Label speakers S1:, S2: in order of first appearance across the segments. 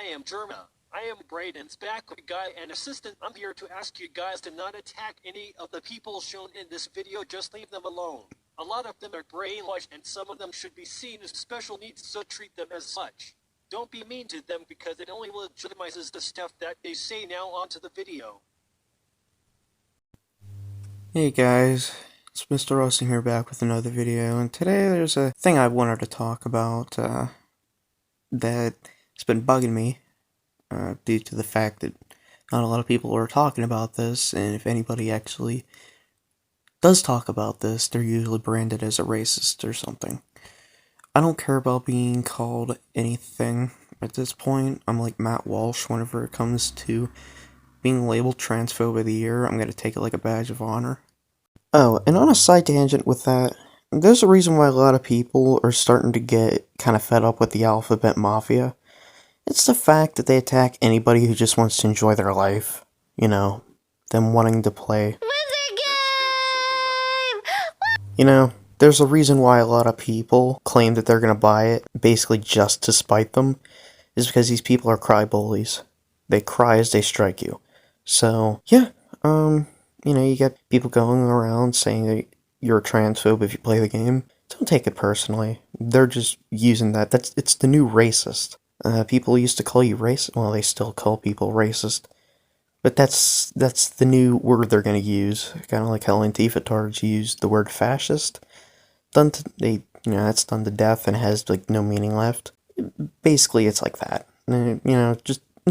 S1: am Germa. I am Brayden's backup guy and assistant. I'm here to ask you guys to not attack any of the people shown in this video, just leave them alone. A lot of them are brainwashed and some of them should be seen as special needs, so treat them as such. Don't be mean to them because it only legitimizes the stuff that they say. Now onto the video.
S2: Hey guys, it's Mr. Roasting here back with another video, and today there's a thing I wanted to talk about that's been bugging me due to the fact that not a lot of people are talking about this, and if anybody actually does talk about this, they're usually branded as a racist or something. I don't care about being called anything at this point. I'm like Matt Walsh whenever it comes to being labeled transphobe of the year. I'm gonna take it like a badge of honor. Oh, and on a side tangent with that, there's a reason why a lot of people are starting to get kind of fed up with the Alphabet Mafia. It's the fact that they attack anybody who just wants to enjoy their life. You know, them wanting to play. You know, there's a reason why a lot of people claim that they're gonna buy it, basically just to spite them, is because these people are cry bullies. They cry as they strike you. So, yeah, you know, you get people going around saying that you're a transphobe if you play the game. Don't take it personally. They're just using that. It's the new racist. People used to call you racist. Well, they still call people racist. But that's the new word they're gonna use. Kind of like how Antifa-tards used the word fascist. That's done to death and has like no meaning left. Basically, it's like that. You know,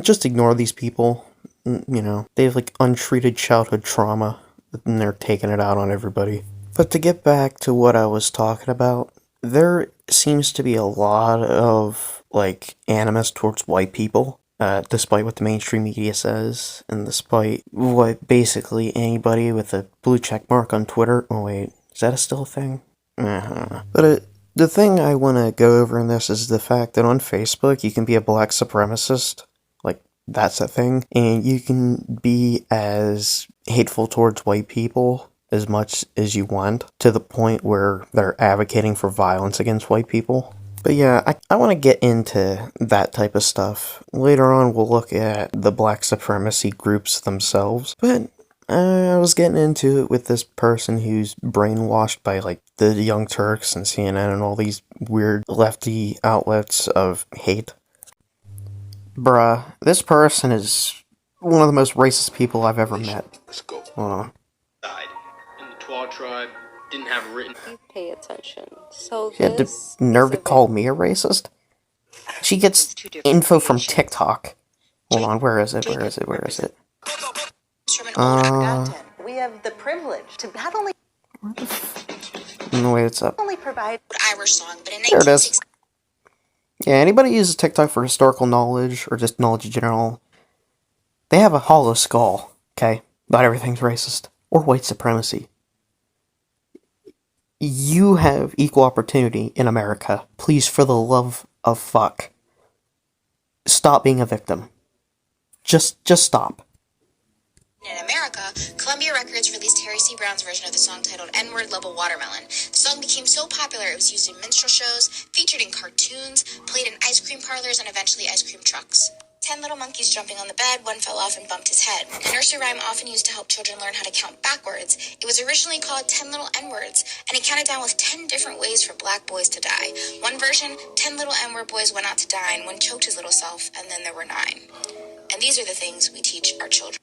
S2: just ignore these people. You know, they have like untreated childhood trauma, and they're taking it out on everybody. But to get back to what I was talking about, there seems to be a lot of like animus towards white people, despite what the mainstream media says, and despite what basically anybody with a blue check mark on Twitter. Oh wait, is that still a thing? But the thing I want to go over in this is the fact that on Facebook you can be a black supremacist. Like, that's a thing. And you can be as hateful towards white people as much as you want, to the point where they're advocating for violence against white people. But yeah, I want to get into that type of stuff. Later on, we'll look at the black supremacy groups themselves. But I was getting into it with this person who's brainwashed by, like, the Young Turks and CNN and all these weird lefty outlets of hate. Bruh, this person is one of the most racist people I've ever met.
S3: Let's go.
S2: Hold on.
S3: Died. And the Twa tribe didn't have written.
S4: You pay attention. So
S2: She had the nerve to call me a racist? She gets info from TikTok. Hold on, where is it? Where is it? Where is it?
S5: We have the privilege to not only
S2: No, wait, it's up.
S5: provide
S6: Irish song, but in
S2: There it is. Yeah, anybody who uses TikTok for historical knowledge, or just knowledge in general, they have a hollow skull, okay? Not everything's racist. Or white supremacy. You have equal opportunity in America. Please, for the love of fuck, stop being a victim. Just stop.
S6: In America, Columbia Records released Harry C. Brown's version of the song titled N-Word Level Watermelon. The song became so popular it was used in minstrel shows, featured in cartoons, played in ice cream parlors, and eventually ice cream trucks. 10 little monkeys jumping on the bed, one fell off and bumped his head. A nursery rhyme often used to help children learn how to count backwards. It was originally called 10 Little N-Words, and it counted down with 10 different ways for black boys to die. One version, 10 little N-word boys went out to dine, one choked his little self, and then there were 9. And these are the things we teach our children.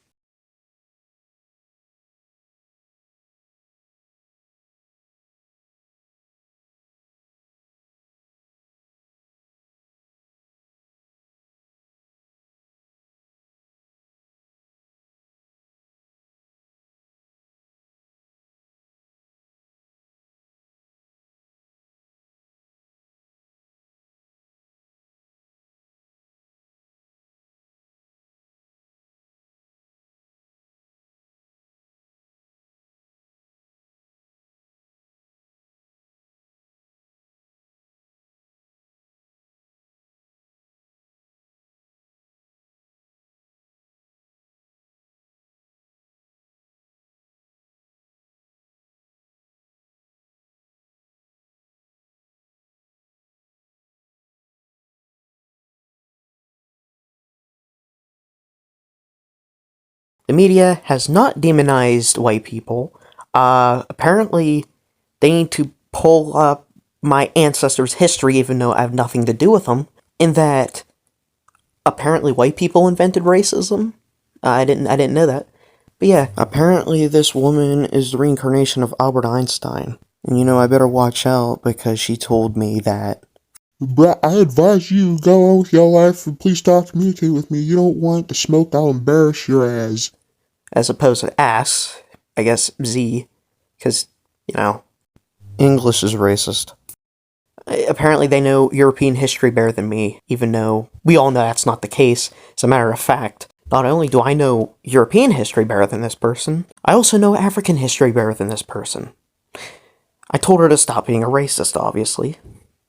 S2: The media has not demonized white people. Apparently, they need to pull up my ancestors' history, even though I have nothing to do with them, in that apparently white people invented racism. I didn't know that. But yeah, apparently this woman is the reincarnation of Albert Einstein. And you know, I better watch out because she told me that, "But I advise you go on with your life and please stop communicating with me. You don't want the smoke, I'll embarrass your ass." As opposed to ass, I guess Z, because, you know, English is racist. Apparently they know European history better than me, even though we all know that's not the case. As a matter of fact, not only do I know European history better than this person, I also know African history better than this person. I told her to stop being a racist, obviously,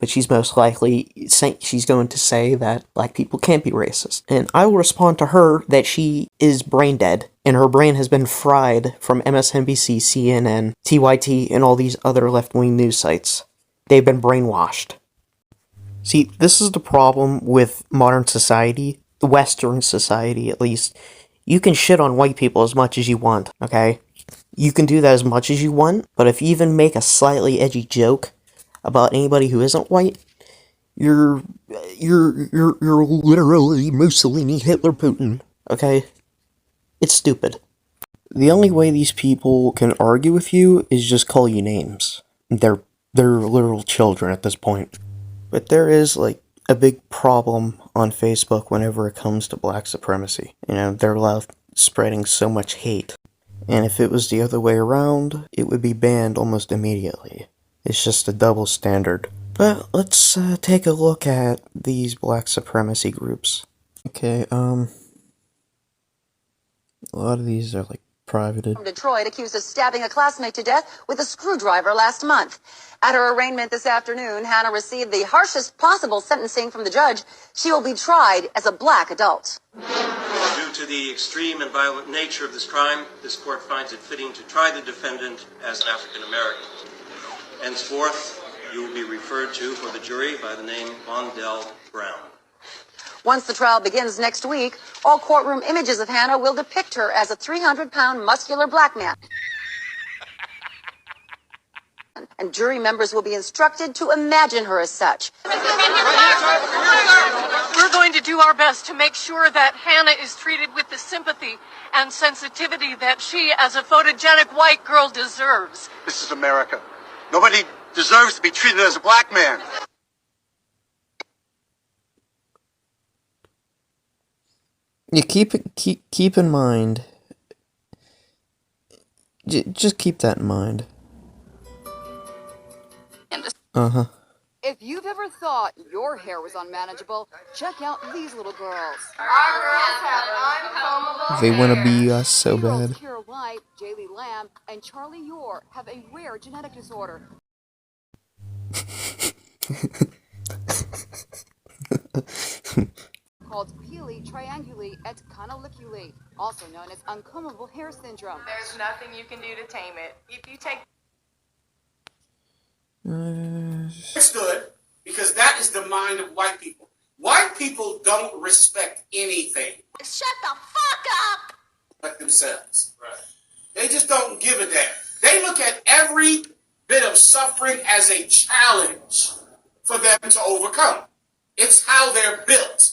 S2: but she's most likely she's going to say that black people can't be racist. And I will respond to her that she is brain dead, and her brain has been fried from MSNBC, CNN, TYT, and all these other left-wing news sites. They've been brainwashed. See, this is the problem with modern society, the Western society at least. You can shit on white people as much as you want, okay? You can do that as much as you want, but if you even make a slightly edgy joke about anybody who isn't white, you're literally Mussolini, Hitler, Putin, okay? It's stupid. The only way these people can argue with you is just call you names. They're literal children at this point. But there is, like, a big problem on Facebook whenever it comes to black supremacy. You know, they're allowed spreading so much hate. And if it was the other way around, it would be banned almost immediately. It's just a double standard. But let's take a look at these black supremacy groups. Okay, a lot of these are, like, privated.
S5: From Detroit, accused of stabbing a classmate to death with a screwdriver last month. At her arraignment this afternoon, Hannah received the harshest possible sentencing from the judge. She will be tried as a black adult.
S7: Due to the extreme and violent nature of this crime, this court finds it fitting to try the defendant as an African American. Henceforth, you will be referred to for the jury by the name Mondell Brown.
S5: Once the trial begins next week, all courtroom images of Hannah will depict her as a 300-pound muscular black man. And jury members will be instructed to imagine her as such.
S8: We're going to do our best to make sure that Hannah is treated with the sympathy and sensitivity that she, as a photogenic white girl, deserves.
S9: This is America. Nobody deserves to be treated as a black man.
S2: You keep in mind. Just keep that in mind. Uh-huh.
S10: If you've ever thought your hair was unmanageable, check out these little girls.
S11: Our girls have uncombable
S2: They want to
S11: hair.
S2: be us so
S10: Heroes
S2: bad.
S10: Kira White, Jaylee Lamb, and Charlie Yor have a rare genetic disorder called Pili trianguli et canaliculi, also known as uncombable hair syndrome.
S11: There's nothing you can do to tame it. If you take
S12: Understood, because that is the mind of white people. White people don't respect anything.
S6: Shut the fuck up!
S12: But themselves. Right. They just don't give a damn. They look at every bit of suffering as a challenge for them to overcome. It's how they're built.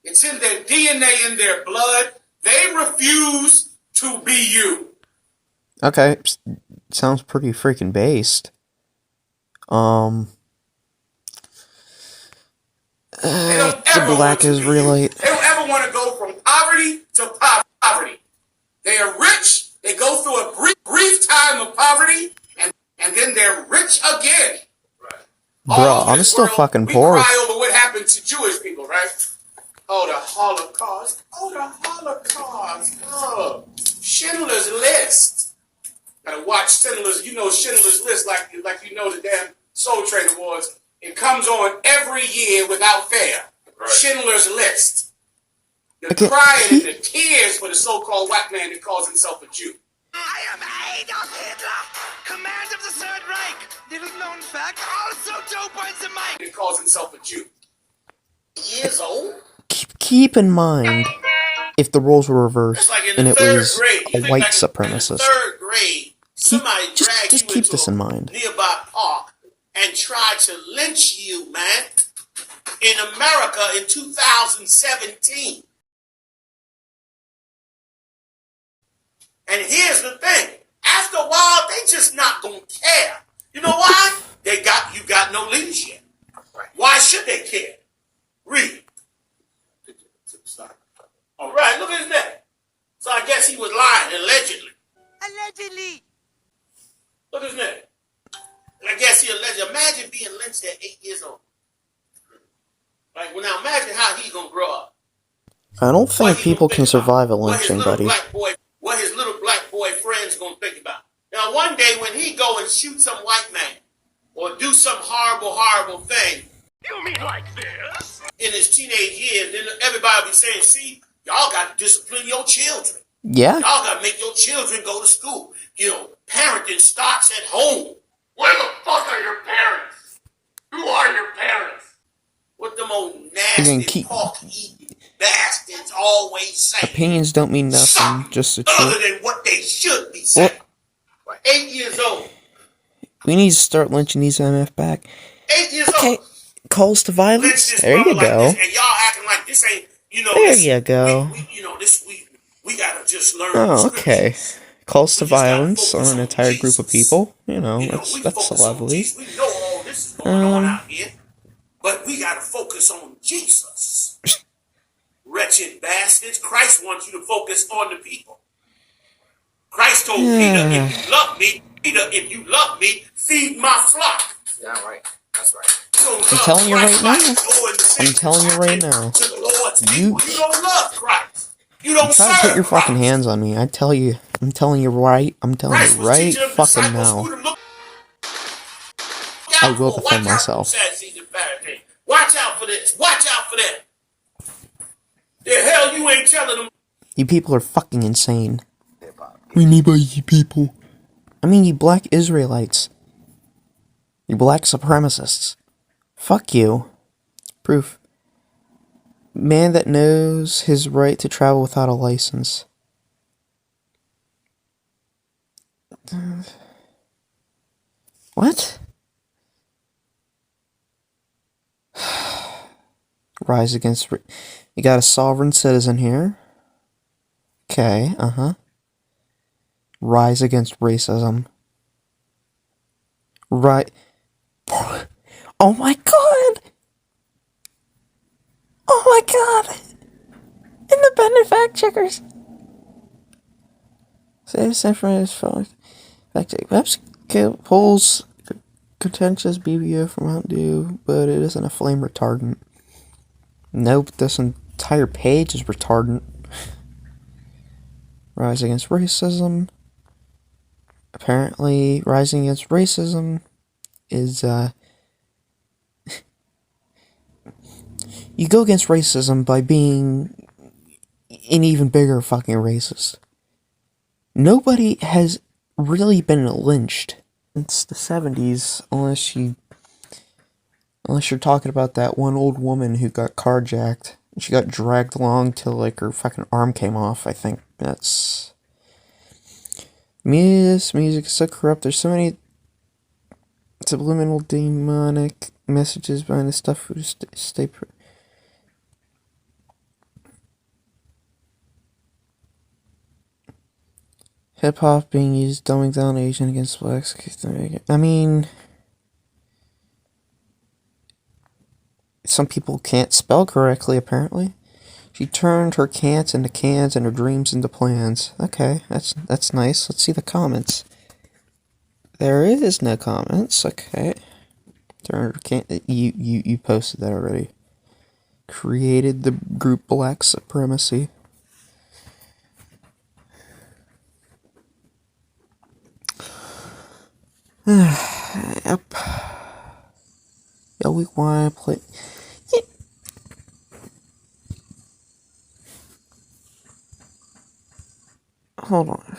S12: It's in their DNA, in their blood. They refuse to be you.
S2: Okay, sounds pretty freaking based. The black Israelite.
S12: They don't ever want to go from poverty to poverty. They are rich. They go through a brief time of poverty, and then they're rich again. Right.
S2: Bro, I'm still fucking poor.
S12: We cry over what happened to Jewish people, right? Oh, the Holocaust. Oh, the Holocaust. Oh, Schindler's List. Gotta watch Schindler's. You know Schindler's List like you know the damn Soul Train Awards. It comes on every year without fail. Right. Schindler's List. The crying and the tears for the so-called white man that calls himself a Jew.
S13: I am Adolf Hitler, commander of the Third Reich. Little known fact, also dope on the mic.
S12: That calls himself a Jew. Years old.
S2: Keep in mind, if the roles were reversed, and it
S12: third
S2: was
S12: grade,
S2: a white supremacist.
S12: third grade, somebody dragged
S2: Just
S12: you
S2: keep
S12: into
S2: this in mind.
S12: a nearby park and tried to lynch you, man, in America in 2017. And here's the thing. After a while, they just not going to care. You know why? You got no leadership. Why should they care? Read. All right, look at his name. So I guess he was lying, allegedly.
S13: Allegedly.
S12: Look at his name. And I guess he allegedly. Imagine being lynched at 8 years old. Like, well, now imagine how he's going to grow up.
S2: I don't think people can survive a lynching, buddy.
S12: What his little black boy friends going to think about. Now, one day when he go and shoot some white man or do some horrible thing.
S13: You mean like this?
S12: In his teenage years, then everybody will be saying, see, y'all got to discipline your children.
S2: Yeah.
S12: Y'all got to make your children go to school. You know, parenting starts at home. Where the fuck are your parents? Who are your parents? What them old nasty pork-eating bastards always say.
S2: Opinions don't mean nothing, just the truth.
S12: Other than what they should be saying. What? 8 years old.
S2: We need to start lynching these MF back.
S12: 8 years old.
S2: Calls to violence. There you go.
S12: And y'all acting like this ain't, you know.
S2: There you go.
S12: We gotta just learn.
S2: Oh, okay. Calls to violence on an entire group of people. You know, that's lovely.
S12: We know all this is going on out here, but we gotta focus on Jesus. Wretched bastards. Christ wants you to focus on the people. Christ told Peter, if you love me, feed my flock. Yeah, right. That's right.
S2: I'm telling you right now. I'm telling you right now. You
S12: don't love Christ. You don't
S2: try to put your fucking hands on me. I'm telling you right fucking now. I will defend myself.
S12: Watch out for this. Watch out for that. The hell you ain't telling them.
S2: You people are fucking insane. What do you mean by you people? I mean you black Israelites. You black supremacists. Fuck you. Proof. Man that knows his right to travel without a license. What? Rise against... You got a sovereign citizen here. Okay, Rise against racism. Right... Oh my god! Oh my god! Independent fact checkers! Save San Francisco. Fact check. Perhaps pulls contentious BBO from Mountain Dew, but it isn't a flame retardant. Nope, this entire page is retardant. Rise against racism. Apparently, rising against racism is, you go against racism by being an even bigger fucking racist. Nobody has really been lynched since the 70s, unless you're talking about that one old woman who got carjacked. She got dragged along till, like, her fucking arm came off, I think. That's... Music is so corrupt. There's so many subliminal demonic messages behind the stuff. Stay hip-hop being used, dumbing down Asian against blacks. I mean... Some people can't spell correctly, apparently. She turned her can'ts into cans and her dreams into plans. Okay, that's nice. Let's see the comments. There is no comments. Okay. Turn her you posted that already. Created the group Black Supremacy. Yep. Yeah, we want to play. Yeah. Hold on.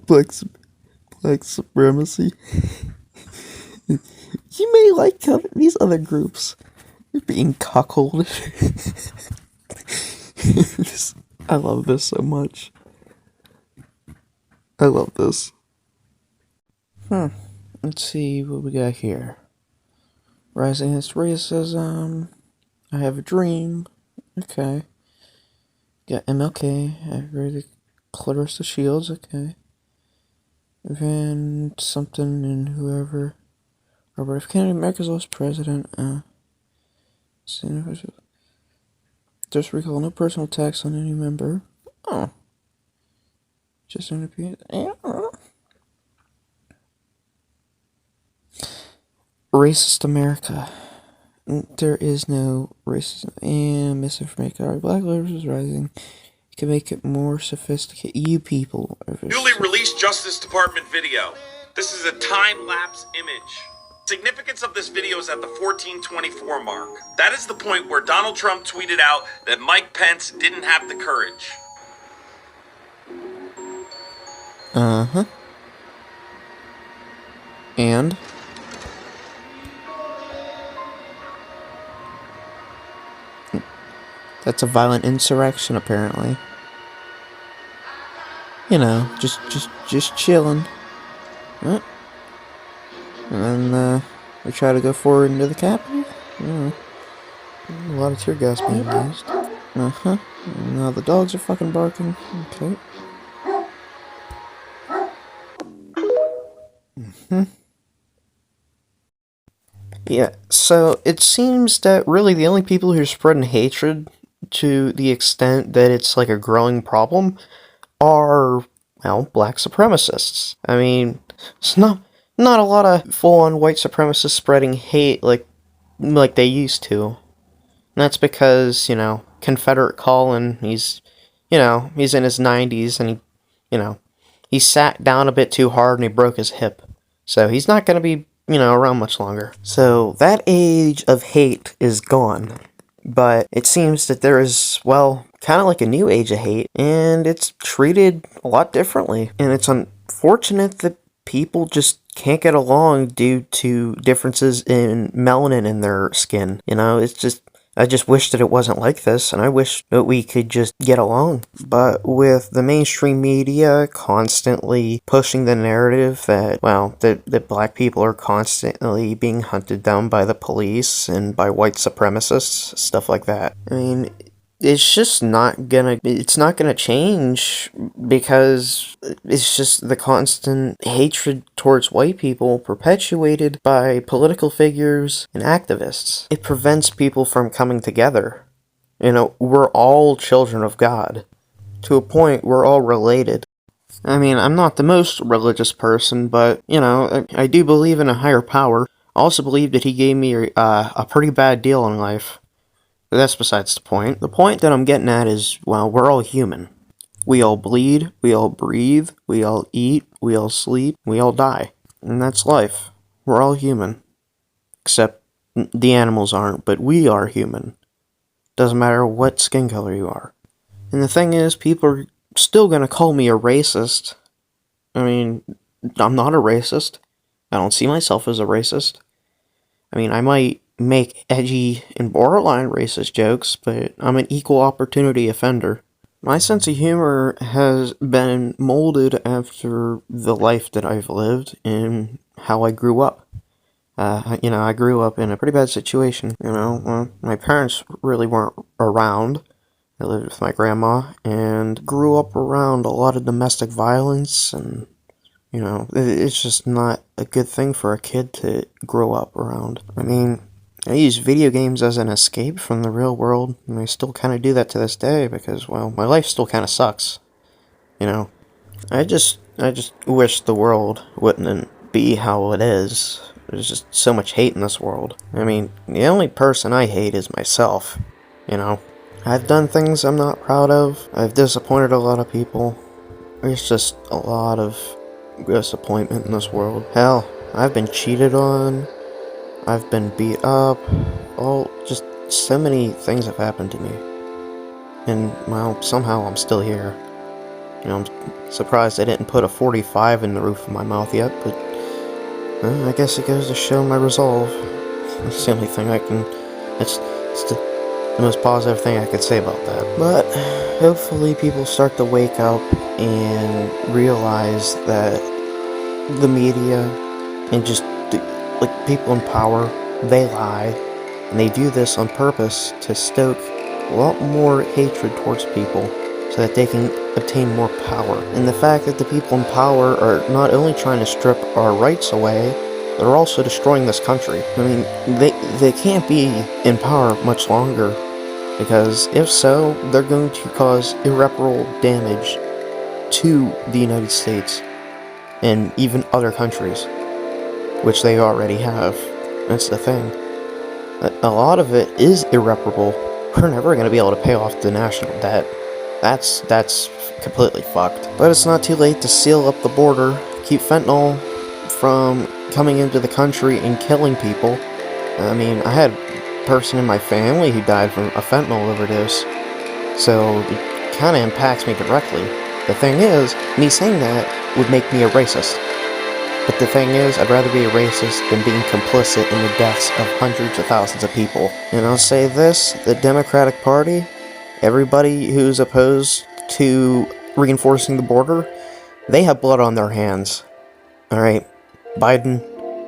S2: Black, black supremacy. You may like these other groups. You're being cuckolded. I love this so much. I love this. Let's see what we got here. Rising against racism. I have a dream. Okay. Got MLK. I read Clarissa Shields. Okay. Then something and whoever. Robert F. Kennedy, America's last president. Just recall no personal attacks on any member. Oh. Just an opinion. Racist America. There is no racism and misinformation. Our Black Lives is rising. You can make it more sophisticated. You people.
S14: Newly released Justice Department video. This is a time-lapse image. Significance of this video is at the 1424 mark. That is the point where Donald Trump tweeted out that Mike Pence didn't have the courage.
S2: Uh-huh. And? That's a violent insurrection, apparently. You know, just chilling. And then, we try to go forward into the Capitol. A lot of tear gas being used. Uh-huh. And now the dogs are fucking barking. Okay. Yeah, so it seems that really the only people who are spreading hatred to the extent that it's like a growing problem are, well, black supremacists. I mean, it's not a lot of full-on white supremacists spreading hate like they used to. And that's because, you know, Confederate Colin, he's in his 90s and he sat down a bit too hard and he broke his hip. So he's not going to be, around much longer. So that age of hate is gone. But it seems that there is, well, kind of like a new age of hate, and it's treated a lot differently. And it's unfortunate that people just can't get along due to differences in melanin in their skin. I just wish that it wasn't like this, and I wish that we could just get along. But with the mainstream media constantly pushing the narrative that, well, that black people are constantly being hunted down by the police and by white supremacists, stuff like that. I mean, it's not gonna change because it's just the constant hatred towards white people perpetuated by political figures and activists. It prevents people from coming together. We're all children of God. To a point, we're all related. I mean, I'm not the most religious person, but, I do believe in a higher power. I also believe that he gave me a pretty bad deal in life. But that's besides the point. The point that I'm getting at is, well, we're all human. We all bleed, we all breathe, we all eat, we all sleep, we all die. And that's life. We're all human. Except the animals aren't, but we are human. Doesn't matter what skin color you are. And the thing is, people are still gonna call me a racist. I mean, I'm not a racist. I don't see myself as a racist. I mean, I might make edgy and borderline racist jokes, but I'm an equal opportunity offender. My sense of humor has been molded after the life that I've lived and how I grew up. I grew up in a pretty bad situation. My parents really weren't around. I lived with my grandma and grew up around a lot of domestic violence, and it's just not a good thing for a kid to grow up around. I mean, I use video games as an escape from the real world, and I still kind of do that to this day because, well, my life still kind of sucks. I just wish the world wouldn't be how it is. There's just so much hate in this world. I mean, the only person I hate is myself. I've done things I'm not proud of. I've disappointed a lot of people. There's just a lot of disappointment in this world. Hell, I've been cheated on. I've been beat up. Just so many things have happened to me. And, well, somehow I'm still here. You know, I'm surprised I didn't put a 45 in the roof of my mouth yet, but I guess it goes to show my resolve. That's the only thing I can... It's the most positive thing I could say about that. But hopefully people start to wake up and realize that the media and just like people in power, they lie, and they do this on purpose to stoke a lot more hatred towards people so that they can obtain more power. And the fact that the people in power are not only trying to strip our rights away, they're also destroying this country. I mean, they can't be in power much longer, because if so, they're going to cause irreparable damage to the United States and even other countries, which they already have. That's the thing. A lot of it is irreparable. We're never going to be able to pay off the national debt. That's completely fucked. But it's not too late to seal up the border, keep fentanyl from coming into the country and killing people. I mean, I had a person in my family who died from a fentanyl overdose, so it kind of impacts me directly. The thing is, me saying that would make me a racist. But the thing is, I'd rather be a racist than being complicit in the deaths of hundreds of thousands of people. And I'll say this, the Democratic Party, everybody who's opposed to reinforcing the border, they have blood on their hands. Alright? Biden,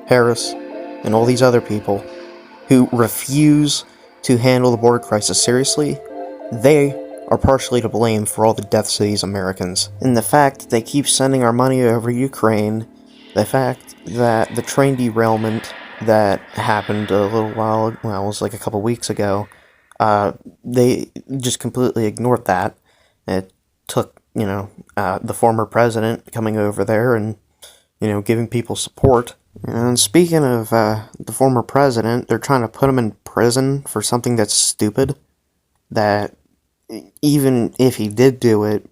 S2: Harris, and all these other people who refuse to handle the border crisis seriously, they are partially to blame for all the deaths of these Americans. And the fact that they keep sending our money over Ukraine, the fact that the train derailment that happened a little while, well, it was like a couple weeks ago, they just completely ignored that. It took, the former president coming over there and, giving people support. And speaking of the former president, they're trying to put him in prison for something that's stupid, that even if he did do it,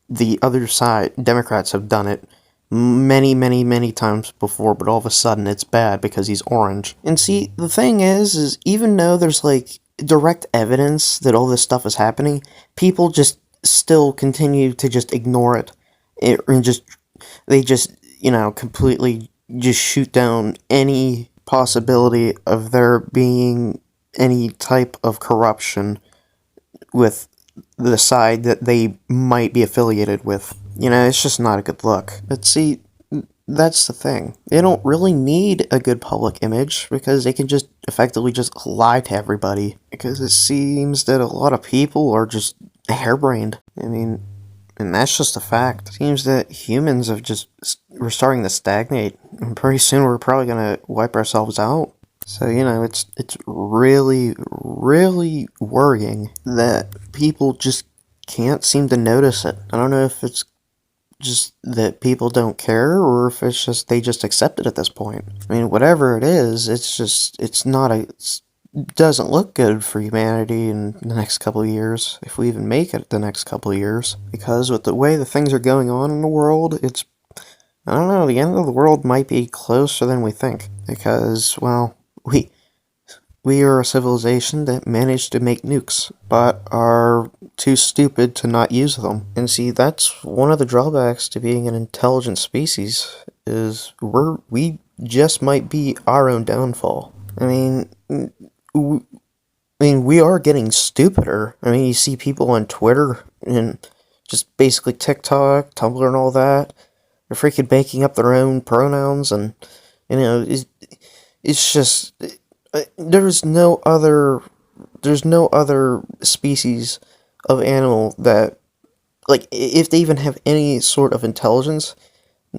S2: the other side, Democrats have done it many, many, many times before, but all of a sudden it's bad because he's orange. And see, the thing is even though there's like direct evidence that all this stuff is happening, people just still continue to just ignore it, and they just completely just shoot down any possibility of there being any type of corruption with the side that they might be affiliated with. It's just not a good look. But see, that's the thing. They don't really need a good public image because they can just effectively just lie to everybody. Because it seems that a lot of people are just harebrained. I mean, and that's just a fact. It seems that humans we're starting to stagnate. And pretty soon we're probably going to wipe ourselves out. So, it's really, really worrying that people just can't seem to notice it. I don't know if it's just that people don't care, or if it's just they just accept it at this point. I mean, whatever it is, it doesn't look good for humanity in the next couple of years, if we even make it the next couple of years. Because with the way the things are going on in the world, I don't know, the end of the world might be closer than we think. Because, well, we are a civilization that managed to make nukes, but are too stupid to not use them. And see, that's one of the drawbacks to being an intelligent species, is we just might be our own downfall. I mean, we are getting stupider. I mean, you see people on Twitter and just basically TikTok, Tumblr and all that, they're freaking making up their own pronouns, and, it's just... There's no other species of animal that, like, if they even have any sort of intelligence,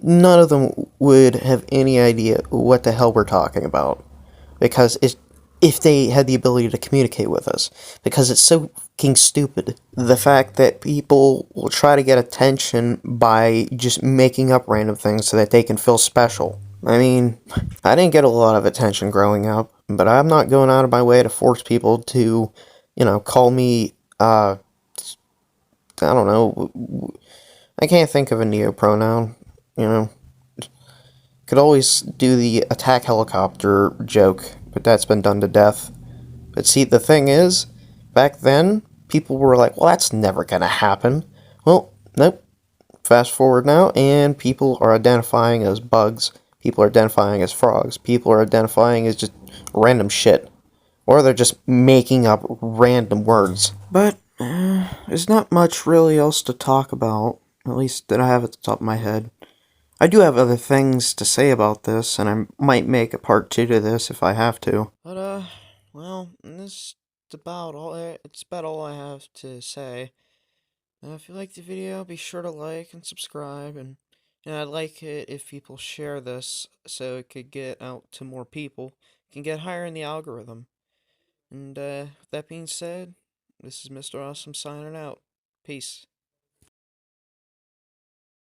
S2: none of them would have any idea what the hell we're talking about. Because if they had the ability to communicate with us. Because it's so fucking stupid. The fact that people will try to get attention by just making up random things so that they can feel special. I mean, I didn't get a lot of attention growing up, but I'm not going out of my way to force people to, call me, I don't know, I can't think of a neopronoun, Could always do the attack helicopter joke, but that's been done to death. But see, the thing is, back then, people were like, well, that's never gonna happen. Well, nope. Fast forward now, and people are identifying as bugs. People are identifying as frogs. People are identifying as just random shit. Or they're just making up random words. But, there's not much really else to talk about. At least that I have at the top of my head. I do have other things to say about this, and I might make a part 2 to this if I have to. But, well, this is about all I have to say. If you liked the video, be sure to like and subscribe, and I'd like it if people share this so it could get out to more people, it can get higher in the algorithm. And with that being said, this is Mr. Awesome signing out. Peace.